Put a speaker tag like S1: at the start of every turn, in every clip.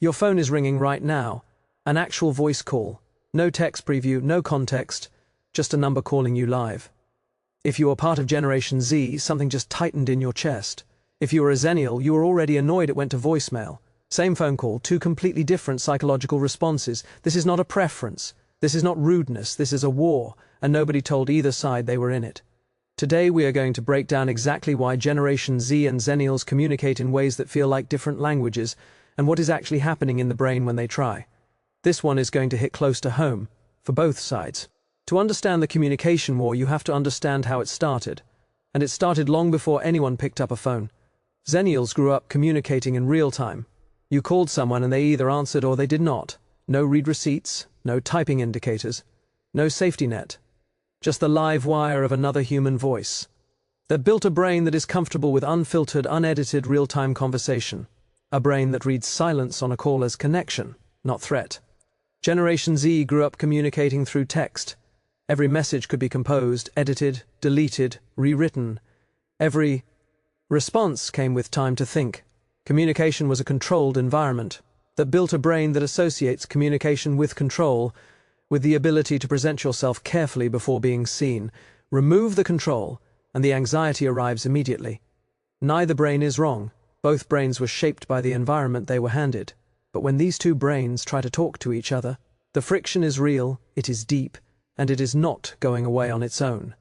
S1: Your phone is ringing right now. An actual voice call. No text preview, no context, just a number calling you live. If you are part of Generation Z, something just tightened in your chest. If you were a Xennial, you were already annoyed it went to voicemail. Same phone call, two completely different psychological responses. This is not a preference. This is not rudeness. This is a war, and nobody told either side they were in it. Today we are going to break down exactly why Generation Z and Xennials communicate in ways that feel like different languages, and what is actually happening in the brain when they try. This one is going to hit close to home, for both sides. To understand the communication war, you have to understand how it started. And it started long before anyone picked up a phone. Xennials grew up communicating in real time. You called someone and they either answered or they did not. No read receipts, no typing indicators, no safety net. Just the live wire of another human voice. That built a brain that is comfortable with unfiltered, unedited real-time conversation. A brain that reads silence on a call as connection, not threat. Generation Z grew up communicating through text. Every message could be composed, edited, deleted, rewritten. Every response came with time to think. Communication was a controlled environment that built a brain that associates communication with control, with the ability to present yourself carefully before being seen. Remove the control, and the anxiety arrives immediately. Neither brain is wrong. Both brains were shaped by the environment they were handed. But when these two brains try to talk to each other, the friction is real, it is deep, and it is not going away on its own.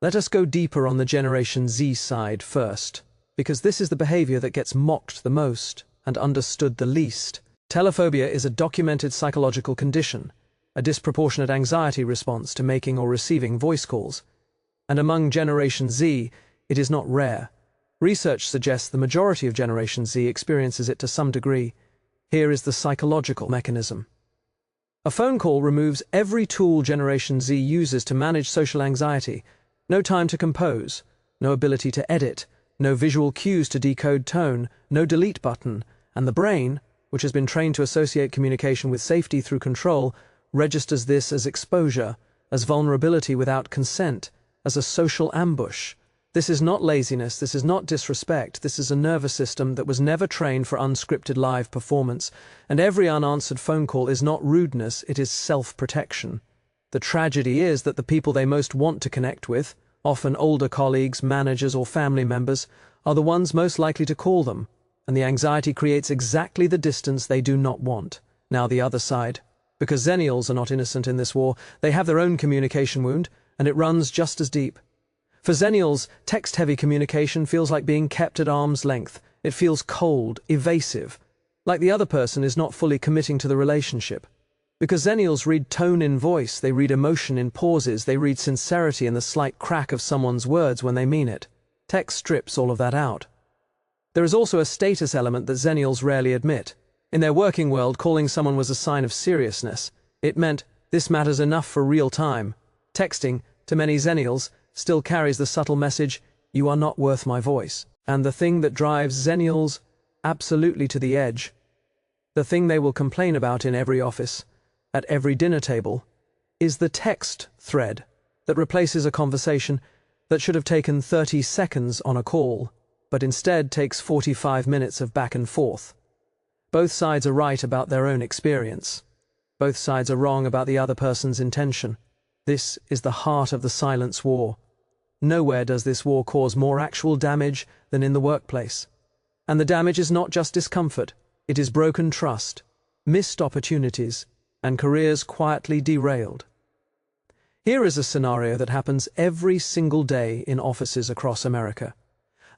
S1: Let us go deeper on the Generation Z side first, because this is the behavior that gets mocked the most and understood the least. Telephobia is a documented psychological condition, a disproportionate anxiety response to making or receiving voice calls. And among Generation Z, it is not rare. Research suggests the majority of Generation Z experiences it to some degree. Here is the psychological mechanism. A phone call removes every tool Generation Z uses to manage social anxiety. No time to compose, no ability to edit, no visual cues to decode tone, no delete button, and the brain, which has been trained to associate communication with safety through control, registers this as exposure, as vulnerability without consent, as a social ambush. This is not laziness, this is not disrespect, this is a nervous system that was never trained for unscripted live performance, and every unanswered phone call is not rudeness, it is self-protection. The tragedy is that the people they most want to connect with, often older colleagues, managers, or family members, are the ones most likely to call them, and the anxiety creates exactly the distance they do not want. Now the other side. Because Xennials are not innocent in this war, they have their own communication wound, and it runs just as deep. For Xennials, text-heavy communication feels like being kept at arm's length. It feels cold, evasive, like the other person is not fully committing to the relationship. Because Xennials read tone in voice, they read emotion in pauses, they read sincerity in the slight crack of someone's words when they mean it. Text strips all of that out. There is also a status element that Xennials rarely admit. In their working world, calling someone was a sign of seriousness. It meant, this matters enough for real time. Texting, to many Xennials, still carries the subtle message, you are not worth my voice. And the thing that drives Xennials absolutely to the edge, the thing they will complain about in every office, at every dinner table, is the text thread that replaces a conversation that should have taken 30 seconds on a call, but instead takes 45 minutes of back and forth. Both sides are right about their own experience. Both sides are wrong about the other person's intention. This is the heart of the silence war. Nowhere does this war cause more actual damage than in the workplace. And the damage is not just discomfort, it is broken trust, missed opportunities, and careers quietly derailed. Here is a scenario that happens every single day in offices across America.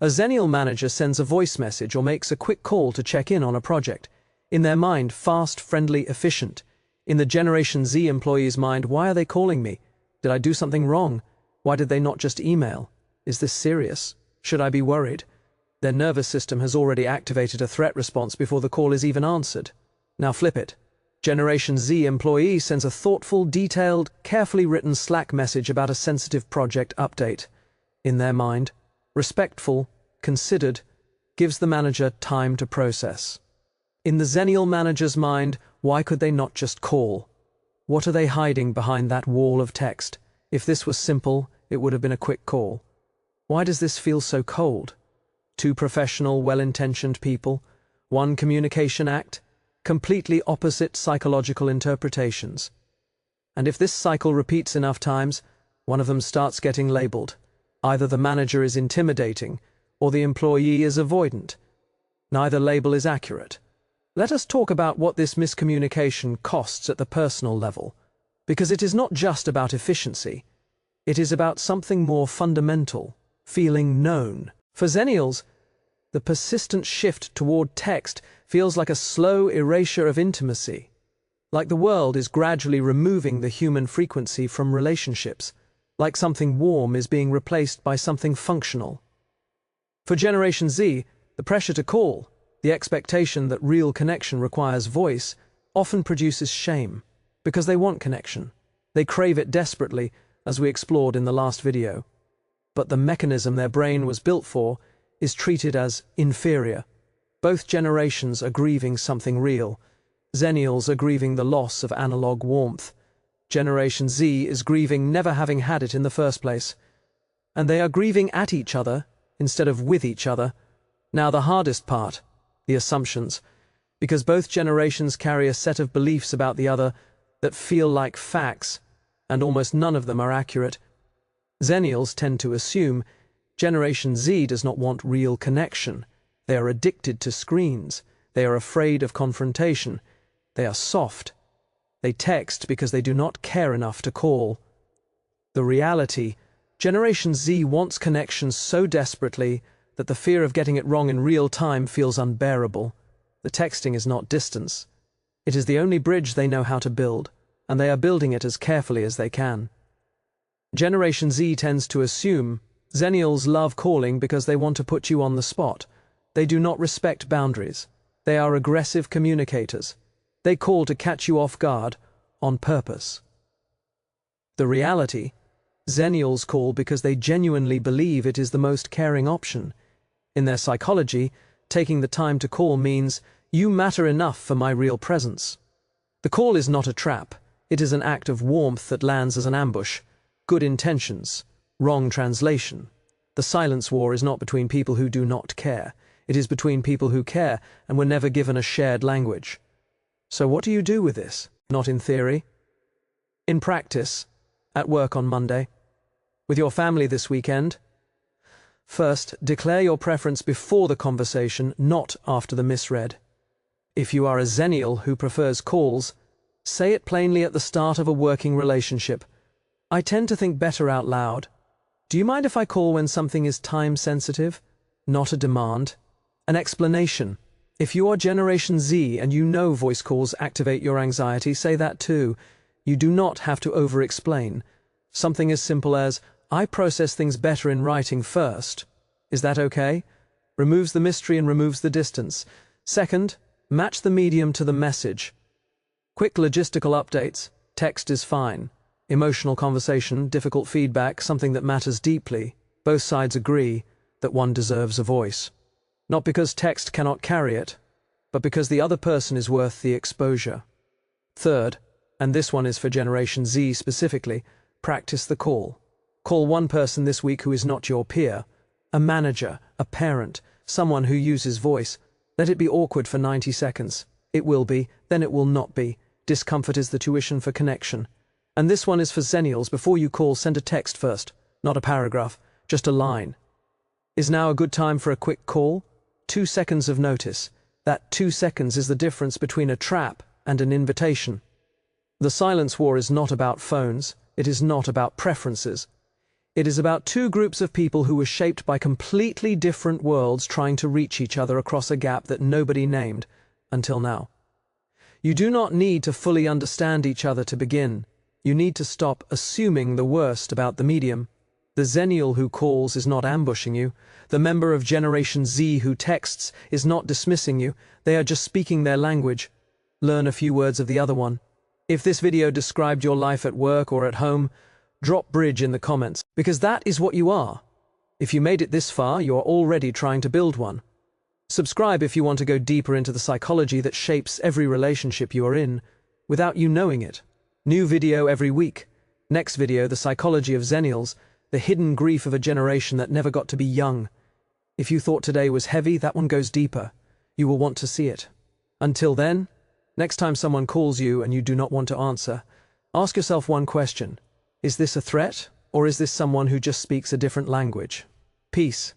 S1: A Xennial manager sends a voice message or makes a quick call to check in on a project. In their mind, fast, friendly, efficient. In the Generation Z employee's mind, why are they calling me? Did I do something wrong? Why did they not just email? Is this serious? Should I be worried? Their nervous system has already activated a threat response before the call is even answered. Now flip it. Generation Z employee sends a thoughtful, detailed, carefully written Slack message about a sensitive project update. In their mind, respectful, considered, gives the manager time to process. In the Xennial manager's mind, why could they not just call? What are they hiding behind that wall of text? If this was simple, it would have been a quick call. Why does this feel so cold? Two professional, well-intentioned people, one communication act, completely opposite psychological interpretations. And if this cycle repeats enough times, one of them starts getting labeled. Either the manager is intimidating, or the employee is avoidant. Neither label is accurate. Let us talk about what this miscommunication costs at the personal level, because it is not just about efficiency. It is about something more fundamental, feeling known. For Xennials, the persistent shift toward text feels like a slow erasure of intimacy, like the world is gradually removing the human frequency from relationships, like something warm is being replaced by something functional. For Generation Z, the pressure to call, the expectation that real connection requires voice, often produces shame, because they want connection. They crave it desperately, as we explored in the last video. But the mechanism their brain was built for is treated as inferior. Both generations are grieving something real. Xennials are grieving the loss of analog warmth. Generation Z is grieving never having had it in the first place. And they are grieving at each other instead of with each other. Now the hardest part, the assumptions, because both generations carry a set of beliefs about the other that feel like facts, and almost none of them are accurate. Xennials tend to assume Generation Z does not want real connection. They are addicted to screens. They are afraid of confrontation. They are soft. They text because they do not care enough to call. The reality, Generation Z wants connection so desperately that the fear of getting it wrong in real time feels unbearable. The texting is not distance. It is the only bridge they know how to build, and they are building it as carefully as they can. Generation Z tends to assume Xennials love calling because they want to put you on the spot. They do not respect boundaries. They are aggressive communicators. They call to catch you off guard, on purpose. The reality, Xennials call because they genuinely believe it is the most caring option. In their psychology, taking the time to call means, you matter enough for my real presence. The call is not a trap. It is an act of warmth that lands as an ambush. Good intentions, wrong translation. The silence war is not between people who do not care. It is between people who care and were never given a shared language. So what do you do with this? Not in theory. In practice. At work on Monday. With your family this weekend. First, declare your preference before the conversation, not after the misread. If you are a Xennial who prefers calls, say it plainly at the start of a working relationship. I tend to think better out loud. Do you mind if I call when something is time-sensitive? Not a demand. An explanation. If you are Generation Z and you know voice calls activate your anxiety, say that too. You do not have to over-explain. Something as simple as, I process things better in writing first. Is that okay? Removes the mystery and removes the distance. Second, match the medium to the message. Quick logistical updates. Text is fine. Emotional conversation, difficult feedback, something that matters deeply. Both sides agree that one deserves a voice. Not because text cannot carry it, but because the other person is worth the exposure. Third, and this one is for Generation Z specifically, practice the call. Call one person this week who is not your peer, a manager, a parent, someone who uses voice. Let it be awkward for 90 seconds. It will be, then it will not be. Discomfort is the tuition for connection. And this one is for Xennials. Before you call, send a text first, not a paragraph, just a line. Is now a good time for a quick call? 2 seconds of notice. That 2 seconds is the difference between a trap and an invitation. The silence war is not about phones. It is not about preferences. It is about two groups of people who were shaped by completely different worlds trying to reach each other across a gap that nobody named, until now. You do not need to fully understand each other to begin. You need to stop assuming the worst about the medium. The Xennial who calls is not ambushing you. The member of Generation Z who texts is not dismissing you. They are just speaking their language. Learn a few words of the other one. If this video described your life at work or at home, drop bridge in the comments, because that is what you are. If you made it this far, you are already trying to build one. Subscribe if you want to go deeper into the psychology that shapes every relationship you are in, without you knowing it. New video every week. Next video, the psychology of Xennials, the hidden grief of a generation that never got to be young. If you thought today was heavy, that one goes deeper. You will want to see it. Until then, Next time someone calls you and you do not want to answer, ask yourself one question. Is this a threat, or is this someone who just speaks a different language? Peace.